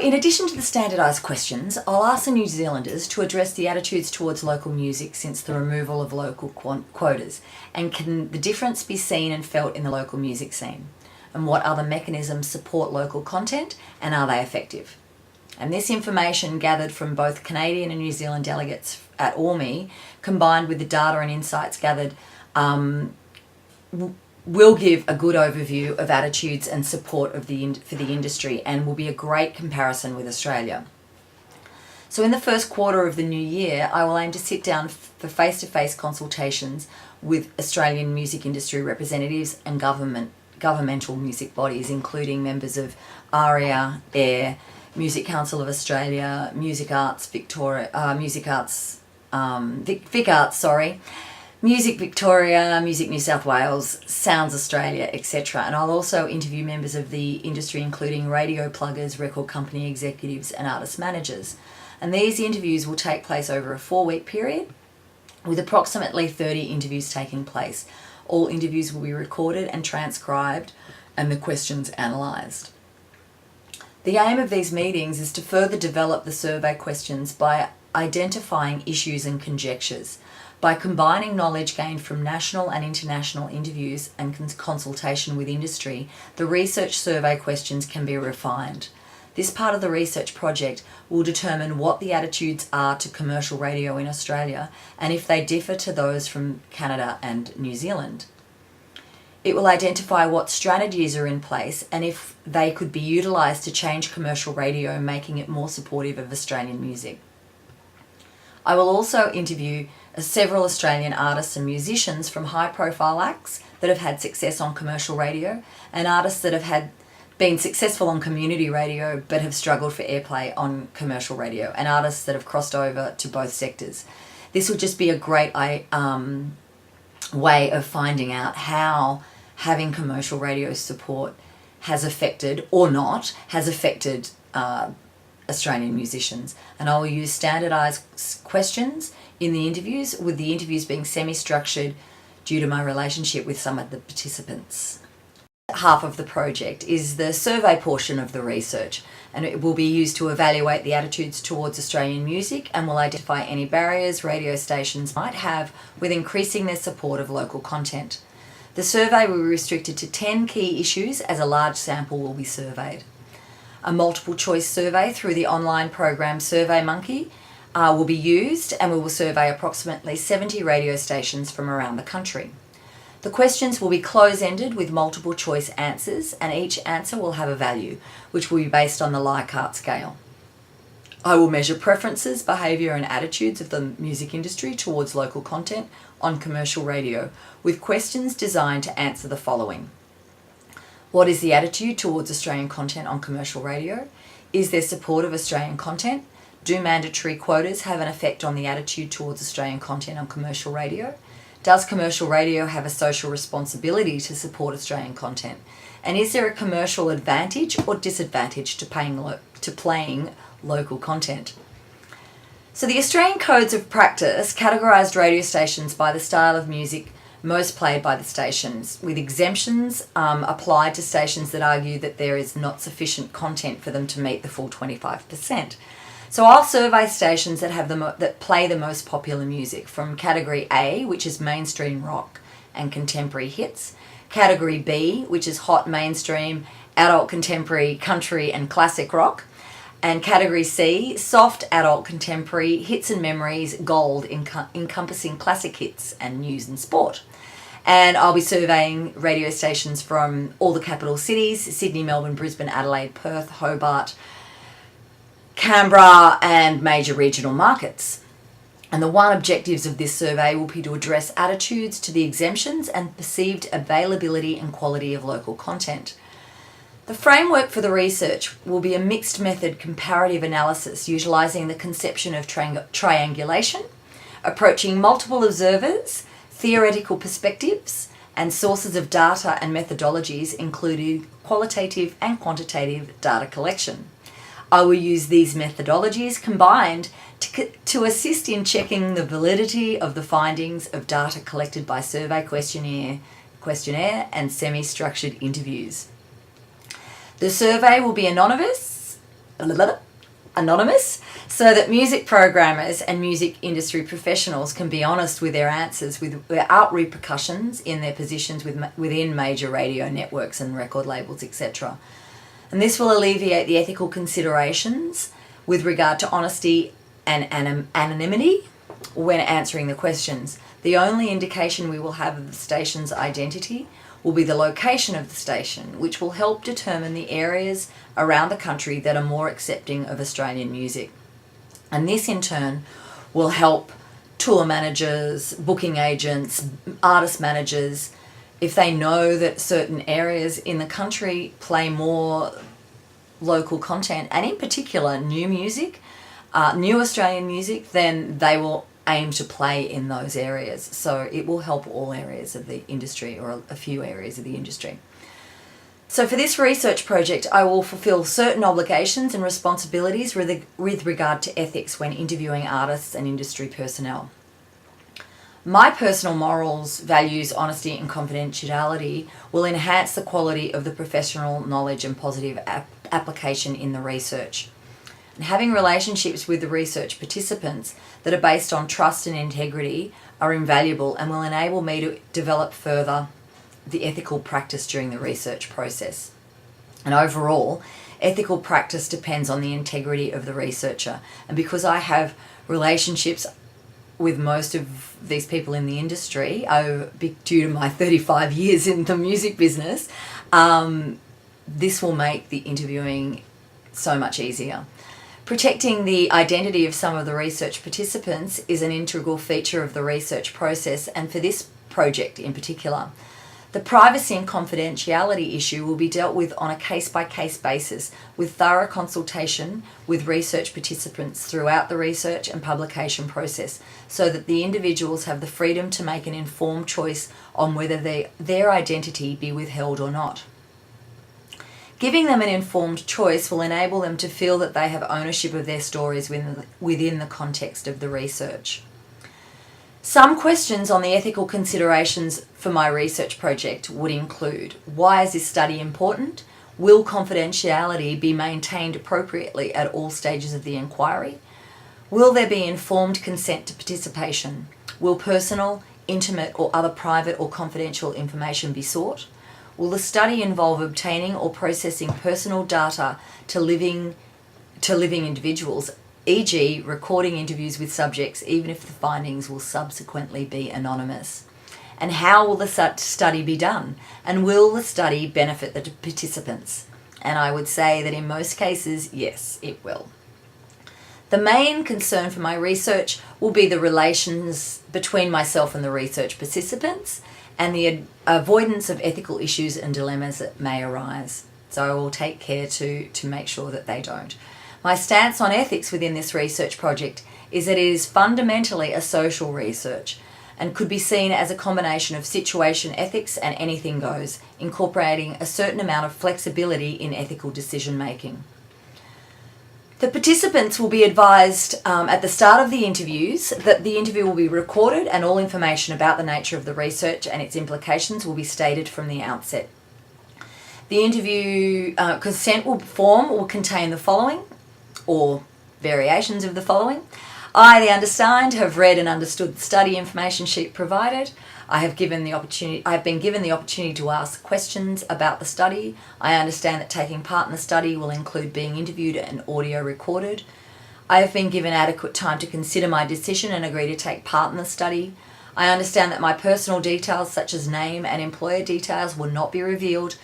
in addition to the standardised questions, I'll ask the New Zealanders to address the attitudes towards local music since the removal of local quotas, and can the difference be seen and felt in the local music scene? And what other mechanisms support local content, and are they effective? And this information gathered from both Canadian and New Zealand delegates at ORME, combined with the data and insights gathered, will give a good overview of attitudes and support for the industry, and will be a great comparison with Australia. So in the first quarter of the new year, I will aim to sit down for face-to-face consultations with Australian music industry representatives and governmental music bodies, including members of ARIA, AIR, Music Council of Australia, Music Arts Victoria, Music Victoria, Music New South Wales, Sounds Australia, etc. And I'll also interview members of the industry, including radio pluggers, record company executives and artist managers. And these interviews will take place over a 4-week period, with approximately 30 interviews taking place. All interviews will be recorded and transcribed, and the questions analysed. The aim of these meetings is to further develop the survey questions by identifying issues and conjectures. By combining knowledge gained from national and international interviews and consultation with industry, the research survey questions can be refined. This part of the research project will determine what the attitudes are to commercial radio in Australia, and if they differ to those from Canada and New Zealand. It will identify what strategies are in place and if they could be utilised to change commercial radio, making it more supportive of Australian music. I will also interview several Australian artists and musicians from high-profile acts that have had success on commercial radio, and artists that have been successful on community radio but have struggled for airplay on commercial radio, and artists that have crossed over to both sectors. This will just be a great way of finding out how having commercial radio support has affected, or not, has affected Australian musicians. And I will use standardised questions in the interviews, with the interviews being semi-structured due to my relationship with some of the participants. Half of the project is the survey portion of the research, and it will be used to evaluate the attitudes towards Australian music and will identify any barriers radio stations might have with increasing their support of local content. The survey will be restricted to 10 key issues, as a large sample will be surveyed. A multiple choice survey through the online program SurveyMonkey will be used, and we will survey approximately 70 radio stations from around the country. The questions will be close-ended with multiple choice answers, and each answer will have a value, which will be based on the Likert scale. I will measure preferences, behaviour and attitudes of the music industry towards local content on commercial radio, with questions designed to answer the following. What is the attitude towards Australian content on commercial radio? Is there support of Australian content? Do mandatory quotas have an effect on the attitude towards Australian content on commercial radio? Does commercial radio have a social responsibility to support Australian content? And is there a commercial advantage or disadvantage to playing local content? So the Australian Codes of Practice categorised radio stations by the style of music most played by the stations, with exemptions applied to stations that argue that there is not sufficient content for them to meet the full 25%. So I'll survey stations that play the most popular music from Category A, which is mainstream rock and contemporary hits, Category B, which is hot mainstream, adult contemporary, country and classic rock, and Category C, soft adult contemporary, hits and memories, gold, encompassing classic hits and news and sport. And I'll be surveying radio stations from all the capital cities, Sydney, Melbourne, Brisbane, Adelaide, Perth, Hobart, Canberra and major regional markets. And the one objectives of this survey will be to address attitudes to the exemptions and perceived availability and quality of local content. The framework for the research will be a mixed method comparative analysis utilising the conception of triangulation, approaching multiple observers, theoretical perspectives, and sources of data and methodologies, including qualitative and quantitative data collection. I will use these methodologies combined to assist in checking the validity of the findings of data collected by survey questionnaire and semi-structured interviews. The survey will be anonymous anonymous, so that music programmers and music industry professionals can be honest with their answers without repercussions in their positions within major radio networks and record labels, etc. And this will alleviate the ethical considerations with regard to honesty and anonymity when answering the questions. The only indication we will have of the station's identity will be the location of the station, which will help determine the areas around the country that are more accepting of Australian music. And this in turn will help tour managers, booking agents, artist managers, if they know that certain areas in the country play more local content, and in particular new music, new Australian music, then they will aim to play in those areas. So it will help all areas of the industry, or a few areas of the industry. So for this research project, I will fulfill certain obligations and responsibilities with regard to ethics when interviewing artists and industry personnel. My personal morals, values, honesty and confidentiality will enhance the quality of the professional knowledge and positive application in the research. And having relationships with the research participants that are based on trust and integrity are invaluable and will enable me to develop further the ethical practice during the research process. And overall, ethical practice depends on the integrity of the researcher. And because I have relationships with most of these people in the industry, due to my 35 years in the music business, this will make the interviewing so much easier. Protecting the identity of some of the research participants is an integral feature of the research process, and for this project in particular. The privacy and confidentiality issue will be dealt with on a case-by-case basis with thorough consultation with research participants throughout the research and publication process, so that the individuals have the freedom to make an informed choice on whether their identity be withheld or not. Giving them an informed choice will enable them to feel that they have ownership of their stories within the context of the research. Some questions on the ethical considerations for my research project would include: why is this study important? Will confidentiality be maintained appropriately at all stages of the inquiry? Will there be informed consent to participation? Will personal, intimate or other private or confidential information be sought? Will the study involve obtaining or processing personal data to living individuals, e.g. recording interviews with subjects, even if the findings will subsequently be anonymous? And how will the study be done? And will the study benefit the participants? And I would say that in most cases, yes, it will. The main concern for my research will be the relations between myself and the research participants, and the avoidance of ethical issues and dilemmas that may arise. So I will take care to make sure that they don't. My stance on ethics within this research project is that it is fundamentally a social research and could be seen as a combination of situation ethics and anything goes, incorporating a certain amount of flexibility in ethical decision making. The participants will be advised at the start of the interviews that the interview will be recorded, and all information about the nature of the research and its implications will be stated from the outset. The interview consent form will contain the following, or variations of the following. I, the undersigned, have read and understood the study information sheet provided. I have been given the opportunity to ask questions about the study. I understand that taking part in the study will include being interviewed and audio recorded. I have been given adequate time to consider my decision and agree to take part in the study. I understand that my personal details, such as name and employer details, will not be revealed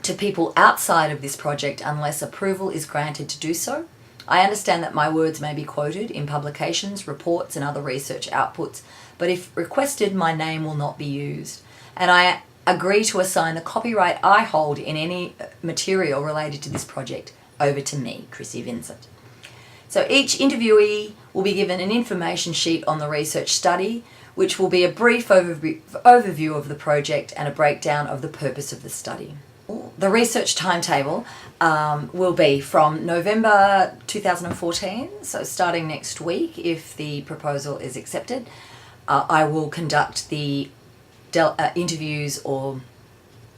to people outside of this project unless approval is granted to do so. I understand that my words may be quoted in publications, reports and other research outputs, but if requested, my name will not be used. And I agree to assign the copyright I hold in any material related to this project over to me, Chrissy Vincent. So each interviewee will be given an information sheet on the research study, which will be a brief overview of the project and a breakdown of the purpose of the study. The research timetable will be from November 2014, so starting next week if the proposal is accepted. I will conduct the interviews or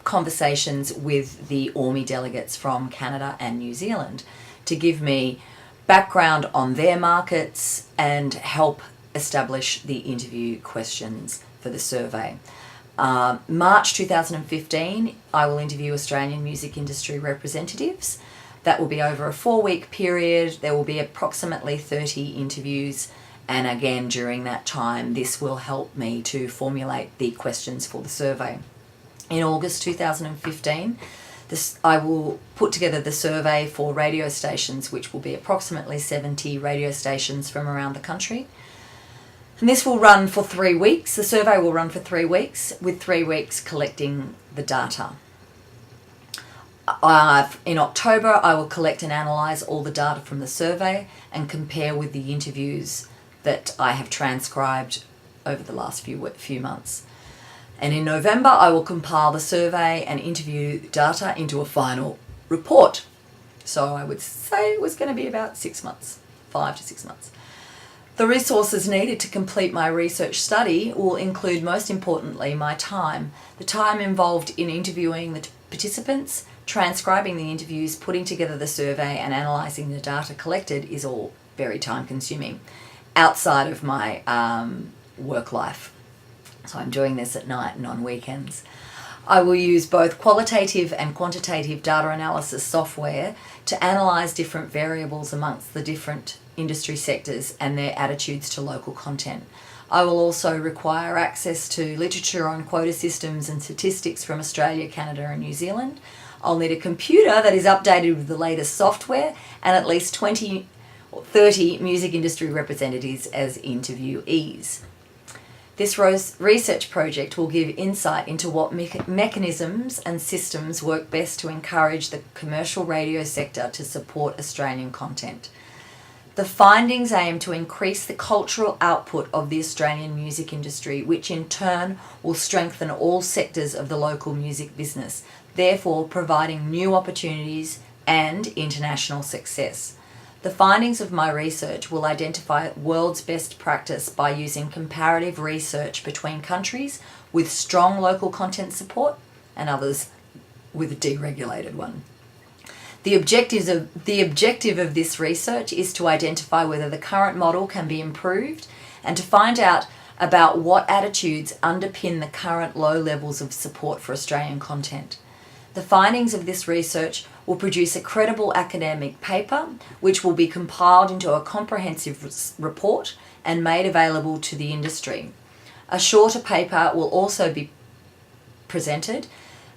conversations with the ORMI delegates from Canada and New Zealand. to give me background on their markets and help establish the interview questions for the survey. March 2015, I will interview Australian music industry representatives. That will be over a 4-week period. There will be approximately 30 interviews. And again, during that time, this will help me to formulate the questions for the survey. In August 2015, I will put together the survey for radio stations, which will be approximately 70 radio stations from around the country. And this will run for 3 weeks. The survey will run for 3 weeks, with 3 weeks collecting the data. In October, I will collect and analyse all the data from the survey and compare with the interviews that I have transcribed over the last few months. And in November, I will compile the survey and interview data into a final report. So I would say it was going to be about 6 months, 5 to 6 months. The resources needed to complete my research study will include, most importantly, my time. The time involved in interviewing the participants, transcribing the interviews, putting together the survey and analysing the data collected is all very time consuming outside of my work life. So I'm doing this at night and on weekends. I will use both qualitative and quantitative data analysis software to analyse different variables amongst the different industry sectors and their attitudes to local content. I will also require access to literature on quota systems and statistics from Australia, Canada and New Zealand. I'll need a computer that is updated with the latest software and at least 20 or 30 music industry representatives as interviewees. This research project will give insight into what mechanisms and systems work best to encourage the commercial radio sector to support Australian content. The findings aim to increase the cultural output of the Australian music industry, which in turn will strengthen all sectors of the local music business, therefore providing new opportunities and international success. The findings of my research will identify world's best practice by using comparative research between countries with strong local content support and others with a deregulated one. The objective of this research is to identify whether the current model can be improved and to find out about what attitudes underpin the current low levels of support for Australian content. The findings of this research will produce a credible academic paper which will be compiled into a comprehensive report and made available to the industry. A shorter paper will also be presented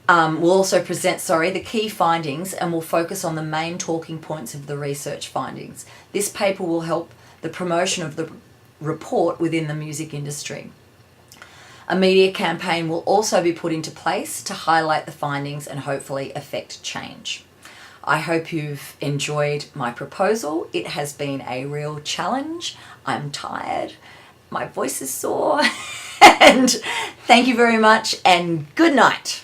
the key findings and will focus on the main talking points of the research findings. This paper will help the promotion of the report within the music industry. A media campaign will also be put into place to highlight the findings and hopefully affect change. I hope you've enjoyed my proposal. It has been a real challenge. I'm tired. My voice is sore. And thank you very much and good night.